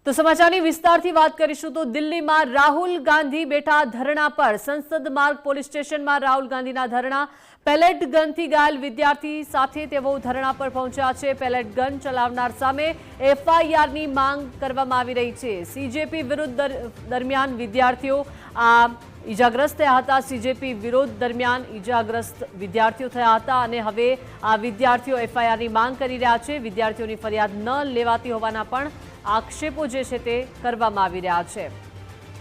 તો સમાચારની વિસ્તારથી વાત કરીશું તો દિલ્હીમાં રાહુલ ગાંધી બેઠા ધરણા પર સંસદ માર્ગ પોલીસ સ્ટેશનમાં રાહુલ ગાંધીના ધરણા પેલેટ ગનથી ઘાયલ વિદ્યાર્થી સાથે તેઓ ધરણા પર પહોંચ્યા છે। પેલેટ ગન ચલાવનાર સામે એફઆઈઆરની માંગ કરવામાં આવી રહી છે। સીજેપી વિરુદ્ધ દરમિયાન વિદ્યાર્થીઓ ઇજાગ્રસ્ત થયા હતા। સીજેપી વિરોધ દરમિયાન ઇજાગ્રસ્ત વિદ્યાર્થીઓ થયા હતા અને હવે આ વિદ્યાર્થીઓ એફઆઈઆરની માંગ કરી રહ્યા છે। વિદ્યાર્થીઓની ફરિયાદ ન લેવાતી હોવાના પણ આક્ષેપો જે છે તે કરવામાં આવી રહ્યા છે।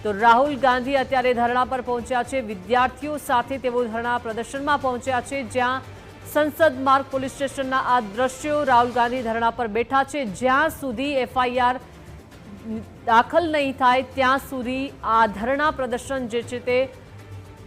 તો રાહુલ ગાંધી અત્યારે ધરણા પર પહોંચ્યા છે। વિદ્યાર્થીઓ સાથે તેઓ ધરણા પ્રદર્શનમાં પહોંચ્યા છે, જ્યાં સંસદ માર્ગ પોલીસ સ્ટેશનના આ દ્રશ્યો રાહુલ ગાંધી ધરણા પર બેઠા છે। જ્યાં સુધી એફઆઈઆર દાખલ નહીં થાય ત્યાં સુધી આ ધરણા પ્રદર્શન જે છે તે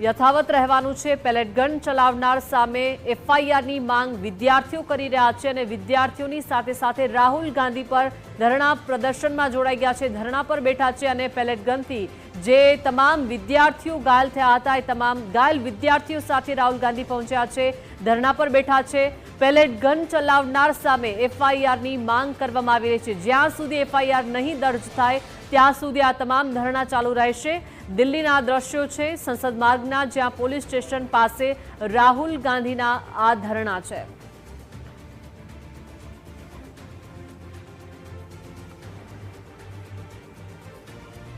યથાવત રહેવાનું છે। પેલેટ ગન ચલાવનાર સામે એફઆઈઆરની માંગ વિદ્યાર્થીઓ કરી રહ્યા છે અને વિદ્યાર્થીઓની સાથે સાથે રાહુલ ગાંધી પર ધરણા પ્રદર્શનમાં જોડાઈ ગયા છે, ધરણા પર બેઠા છે અને પેલેટ ગનથી જે તમામ વિદ્યાર્થીઓ ઘાયલ થયા હતા એ તમામ ઘાયલ વિદ્યાર્થીઓ સાથે રાહુલ ગાંધી પહોંચ્યા છે, ધરણા પર બેઠા છે। પેલેટ ગન ચલાવનાર સામે એફઆઈઆરની માંગ કરવામાં આવી રહી છે। જ્યાં સુધી એફઆઈઆર નહીં દર્જ થાય ત્યાં સુધી આ તમામ ધરણા ચાલુ રહેશે। દિલ્હીના દ્રશ્યો છે સંસદ માર્ગના, જ્યાં પોલીસ સ્ટેશન પાસે રાહુલ ગાંધીના આ ધરણા છે।